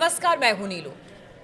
नमस्कार, मैं हूं नीलू।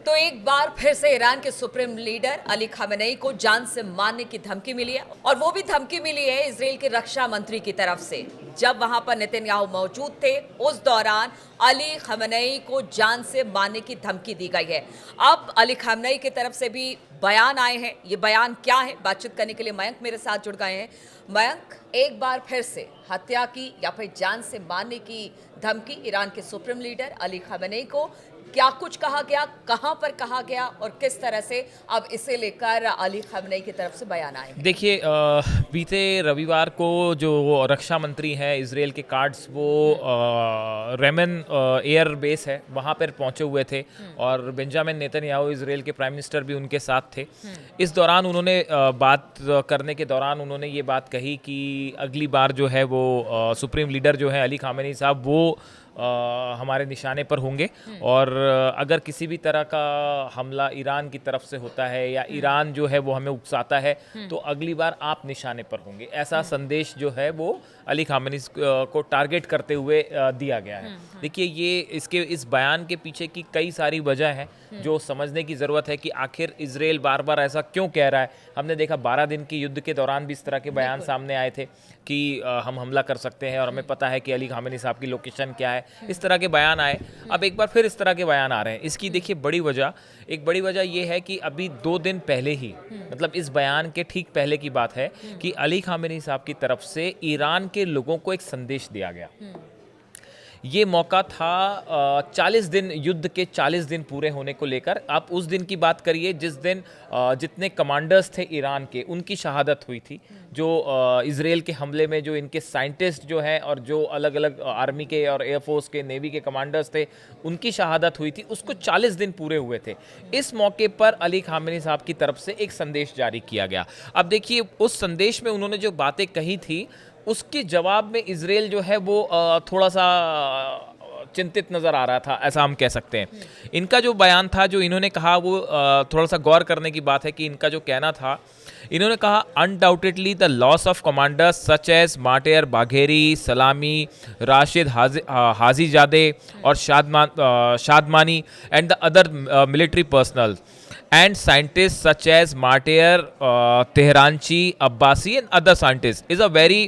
तो एक बार फिर से ईरान के सुप्रीम लीडर अली खामेनेई को जान से मारने की धमकी मिली है और वो भी धमकी मिली है इजराइल के रक्षा मंत्री की तरफ से। जब वहां पर नेतन्याहू मौजूद थे उस दौरान अली खामेनेई को जान से मारने की धमकी दी गई है। अब अली खामेनेई की तरफ से भी बयान आए हैं। ये बयान क्या है, बातचीत करने के लिए मयंक मेरे साथ जुड़ गए हैं। मयंक, एक बार फिर से हत्या की या फिर जान से मारने की धमकी ईरान के सुप्रीम लीडर अली खामेनेई को, क्या कुछ कहा गया, कहां पर कहा गया और किस तरह से अब इसे लेकर अली खामेनेई की तरफ से बयान आए हैं? देखिए, बीते रविवार को जो रक्षा मंत्री हैं इजराइल के कार्ड्स, वो रेमन एयर बेस है वहाँ पर पहुँचे हुए थे और बेंजामिन नेतन्याहू इजराइल के प्राइम मिनिस्टर भी उनके साथ थे। इस दौरान उन्होंने बात करने के दौरान उन्होंने ये बात कही कि अगली बार जो है वो सुप्रीम लीडर जो है अली खामेनेई साहब वो हमारे निशाने पर होंगे और अगर किसी भी तरह का हमला ईरान की तरफ से होता है या ईरान जो है वो हमें उकसाता है तो अगली बार आप निशाने पर होंगे, ऐसा संदेश जो है वो अली खामेनेई को टारगेट करते हुए दिया गया है। देखिए, ये इस बयान के पीछे की कई सारी वजह है जो समझने की ज़रूरत है कि आखिर इजराइल बार बार ऐसा क्यों कह रहा है। हमने देखा 12 दिन के युद्ध के दौरान भी इस तरह के बयान सामने आए थे कि हम हमला कर सकते हैं और हमें पता है कि अली खामेनेई साहब की लोकेशन क्या है। इस तरह के बयान आए, अब एक बार फिर इस तरह के बयान आ रहे हैं। इसकी देखिए एक बड़ी वजह ये है कि अभी 2 दिन पहले ही, मतलब इस बयान के ठीक पहले की बात है कि अली खामेनेई साहब की तरफ से ईरान के लोगों को एक संदेश दिया गया। ये मौका था 40 दिन, युद्ध के 40 दिन पूरे होने को लेकर। आप उस दिन की बात करिए जिस दिन जितने कमांडर्स थे ईरान के, उनकी शहादत हुई थी। जो इजराइल के हमले में जो इनके साइंटिस्ट जो हैं और जो अलग अलग आर्मी के और एयरफोर्स के, नेवी के कमांडर्स थे, उनकी शहादत हुई थी, उसको 40 दिन पूरे हुए थे। इस मौके पर अली खामेनेई साहब की तरफ से एक संदेश जारी किया गया। अब देखिए, उस संदेश में उन्होंने जो बातें कही थी उसके जवाब में इजराइल जो है वो थोड़ा सा चिंतित नज़र आ रहा था, ऐसा हम कह सकते हैं। इनका जो बयान था, जो इन्होंने कहा, वो थोड़ा सा गौर करने की बात है कि इनका जो कहना था, इन्होंने कहा undoubtedly the loss of commanders such as माटेर बाघेरी, सलामी, राशिद हाजीजादे और Shadmani and the other military personnel and scientists such as Martyr, Tehranchi, Abbasi and other scientists is a very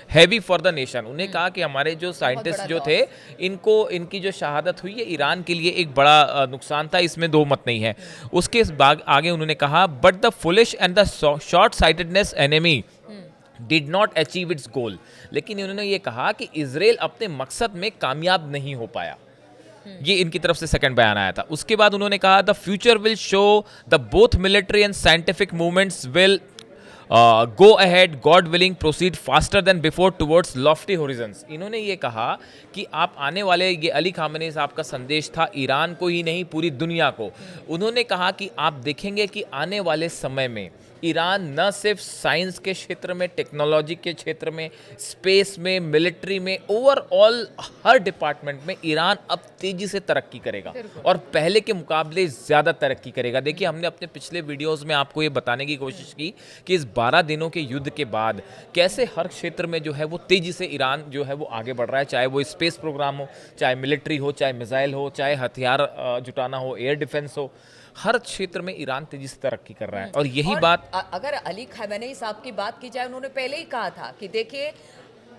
heavy for the nation। उन्हें कहा कि हमारे जो scientist जो थे, इनकी जो शहादत हुई है ईरान के लिए एक बड़ा नुकसान था, इसमें दो मत नहीं है। उसके आगे उन्होंने कहा but the foolish and the short sightedness enemy did not achieve its goal. लेकिन उन्होंने ये कहा कि इजराइल अपने मकसद में कामयाब नहीं हो पाया। ये इनकी तरफ से सेकंड बयान आया था। उसके बाद उन्होंने कहा the future will show the both military and scientific movements will go ahead, God willing proceed faster than before towards Lofty Horizons. इन्होंने ये कहा कि आप आने वाले, ये अली खामेनेई साहब का संदेश था ईरान को ही नहीं पूरी दुनिया को। उन्होंने कहा कि आप देखेंगे कि आने वाले समय में ईरान न सिर्फ साइंस के क्षेत्र में, टेक्नोलॉजी के क्षेत्र में, स्पेस में, मिलिट्री में, ओवरऑल हर डिपार्टमेंट में ईरान अब तेजी से तरक्की करेगा और पहले के मुकाबले ज़्यादा तरक्की करेगा। देखिए, हमने अपने पिछले वीडियोस में आपको ये बताने की कोशिश की कि इस 12 दिनों के युद्ध के बाद कैसे हर क्षेत्र में जो है वो तेज़ी से ईरान जो है वो आगे बढ़ रहा है, चाहे वो स्पेस प्रोग्राम हो, चाहे मिलिट्री हो, चाहे मिसाइल हो, चाहे हथियार जुटाना हो, एयर डिफेंस हो, हर क्षेत्र में ईरान तेजी से तरक्की कर रहा है। और यही बात अगर अली खामेनेई साहब की बात की जाए, उन्होंने पहले ही कहा था कि देखिए,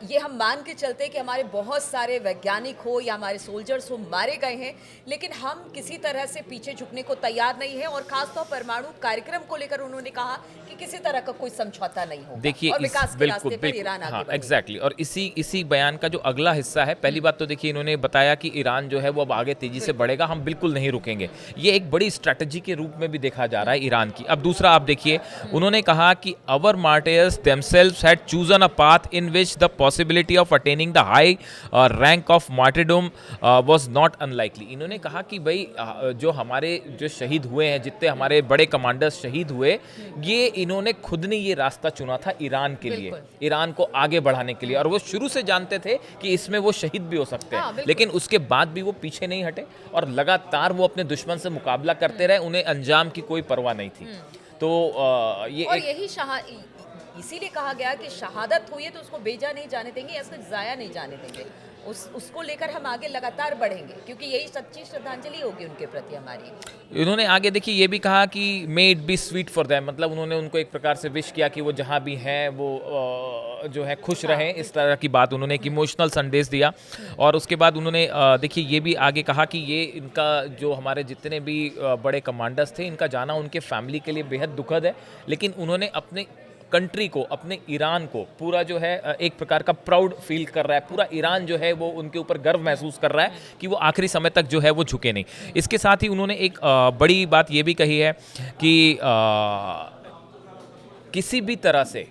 ये हम मान के चलते हैं कि हमारे बहुत सारे वैज्ञानिक हो या हमारे सोल्जर्स हो मारे गए हैं, लेकिन हम किसी तरह से पीछे झुकने को तैयार नहीं है। और खासतौर परमाणु कार्यक्रम को लेकर उन्होंने कहा कि किसी तरह का कोई समझौता नहीं होगा। देखिए, और विकास के रास्ते पर ईरान आगे बढ़ेगा। एग्जैक्टली। और इसी बयान का जो अगला हिस्सा है, पहली बात तो देखिए, इन्होंने बताया कि ईरान जो है वो अब आगे तेजी से बढ़ेगा, हम बिल्कुल नहीं रुकेंगे। ये एक बड़ी स्ट्रैटेजी के रूप में भी देखा जा रहा है ईरान की। अब दूसरा आप देखिए, उन्होंने कहा कि our martyrs themselves had chosen a path in which the possibility of attaining the high rank of martyrdom was not unlikely. इन्होंने कहा कि भाई जो हमारे जो शहीद हुए हैं, जितने हमारे बड़े कमांडर्स शहीद हुए, ये इन्होंने खुद ने ये रास्ता चुना था ईरान के लिए, ईरान को आगे बढ़ाने के लिए। और वो शुरू से जानते थे कि इसमें वो शहीद भी हो सकते हैं, लेकिन उसके बाद भी वो पीछे नहीं हटे और लगातार वो अपने दुश्मन से मुकाबला करते रहे। उन्हें अंजाम की कोई परवाह नहीं थी। तो ये और यही इसीलिए कहा गया कि शहादत हुई है तो उसको बेजा नहीं जाने देंगे या सिर्फ जाया नहीं जाने देंगे। उसको लेकर हम आगे लगातार बढ़ेंगे, क्योंकि यही सच्ची श्रद्धांजलि होगी उनके प्रति हमारी। इन्होंने आगे देखिए ये भी कहा कि may it be sweet for them, मतलब उन्होंने उनको एक प्रकार से विश किया कि वो जहाँ भी हैं वो जो है खुश रहें, इस तरह की बात उन्होंने एक इमोशनल संदेश दिया। और उसके बाद उन्होंने देखिए ये भी आगे कहा कि ये इनका जो हमारे जितने भी बड़े कमांडर्स थे, इनका जाना उनके फैमिली के लिए बेहद दुखद है, लेकिन उन्होंने अपने कंट्री को, अपने ईरान को पूरा जो है एक प्रकार का प्राउड फील कर रहा है। पूरा ईरान जो है वो उनके ऊपर गर्व महसूस कर रहा है कि वो आखिरी समय तक जो है वो झुके नहीं। इसके साथ ही उन्होंने एक बड़ी बात ये भी कही है कि किसी भी तरह से,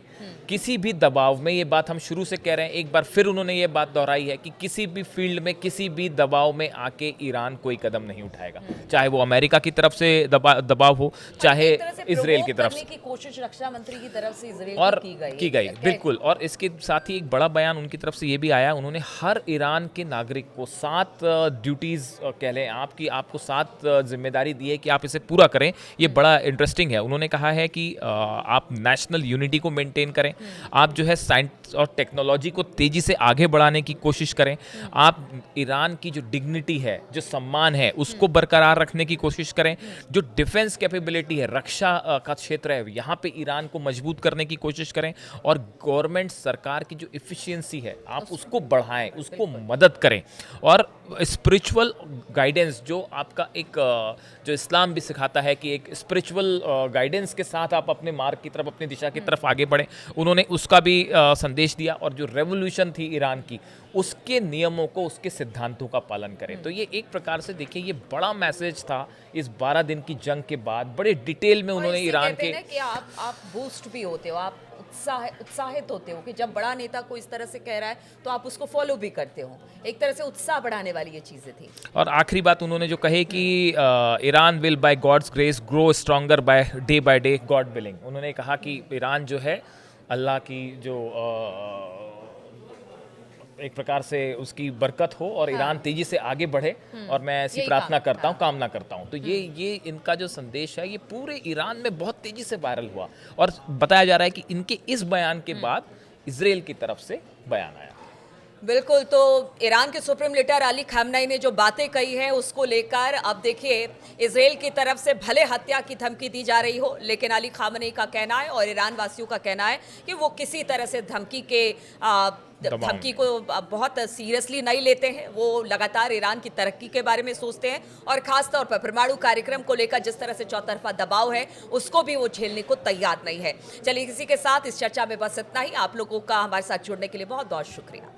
किसी भी दबाव में, ये बात हम शुरू से कह रहे हैं, एक बार फिर उन्होंने ये बात दोहराई है कि किसी भी फील्ड में, किसी भी दबाव में आके ईरान कोई कदम नहीं उठाएगा, चाहे वो अमेरिका की तरफ से दबाव हो, चाहे इजराइल की तरफ से। की कोशिश रक्षा मंत्री की तरफ से इजराइल और की गई बिल्कुल। और इसके साथ ही एक बड़ा बयान उनकी तरफ से ये भी आया, उन्होंने हर ईरान के नागरिक को 7 ड्यूटीज़ कह लें आपको 7 जिम्मेदारी दी है कि आप इसे पूरा करें। ये बड़ा इंटरेस्टिंग है। उन्होंने कहा है कि आप नेशनल यूनिटी को मेंटेन करें, आप जो है साइंस और टेक्नोलॉजी को तेजी से आगे बढ़ाने की कोशिश करें, आप ईरान की जो डिग्निटी है, जो सम्मान है, उसको बरकरार रखने की कोशिश करें, जो डिफेंस कैपेबिलिटी है, रक्षा का क्षेत्र है, यहाँ पे ईरान को मजबूत करने की कोशिश करें, और गवर्नमेंट सरकार की जो इफ़िशियंसी है आप उसको बढ़ाएं, उसको मदद करें। और स्पिरिचुअल गाइडेंस जो आपका एक जो इस्लाम भी सिखाता है कि एक स्पिरिचुअल गाइडेंस के साथ आप अपने मार्ग की तरफ, अपनी दिशा की तरफ आगे बढ़ें, उन्होंने उसका भी संदेश दिया। और जो रेवोल्यूशन थी ईरान की, उसके नियमों को, उसके सिद्धांतों का पालन करें। तो ये एक प्रकार से देखिए ये बड़ा मैसेज था इस 12 दिन की जंग के बाद। बड़े डिटेल में उन्होंने ईरान के कि आप बूस्ट भी होते हो, आप उत्साहित होते हो कि जब बड़ा नेता को इस तरह से कह रहा है तो आप उसको फॉलो भी करते हो। एक तरह से उत्साह बढ़ाने वाली ये चीज़ें थी। और आखिरी बात उन्होंने जो कही कि Iran will by God's grace grow stronger by day God willing. उन्होंने कहा कि ईरान जो है अल्लाह की जो एक प्रकार से उसकी बरकत हो और ईरान तेजी से आगे बढ़े, और मैं ऐसी प्रार्थना करता हूँ, कामना करता हूँ। तो ये इनका जो संदेश है ये पूरे ईरान में बहुत तेजी से वायरल हुआ, और बताया जा रहा है कि इनके इस बयान के बाद इजराइल की तरफ से बयान आया। बिल्कुल। तो ईरान के सुप्रीम लीडर अली खामनेई ने जो बातें कही हैं उसको लेकर अब देखिए इजराइल की तरफ से भले हत्या की धमकी दी जा रही हो, लेकिन अली खामनेई का कहना है और ईरान वासियों का कहना है कि वो किसी तरह से धमकी को बहुत सीरियसली नहीं लेते हैं। वो लगातार ईरान की तरक्की के बारे में सोचते हैं, और खास तौर पर परमाणु कार्यक्रम को लेकर जिस तरह से चौतरफा दबाव है उसको भी वो झेलने को तैयार नहीं है। चलिए, किसी के साथ इस चर्चा में बस इतना ही। आप लोगों का हमारे साथ जुड़ने के लिए बहुत बहुत शुक्रिया।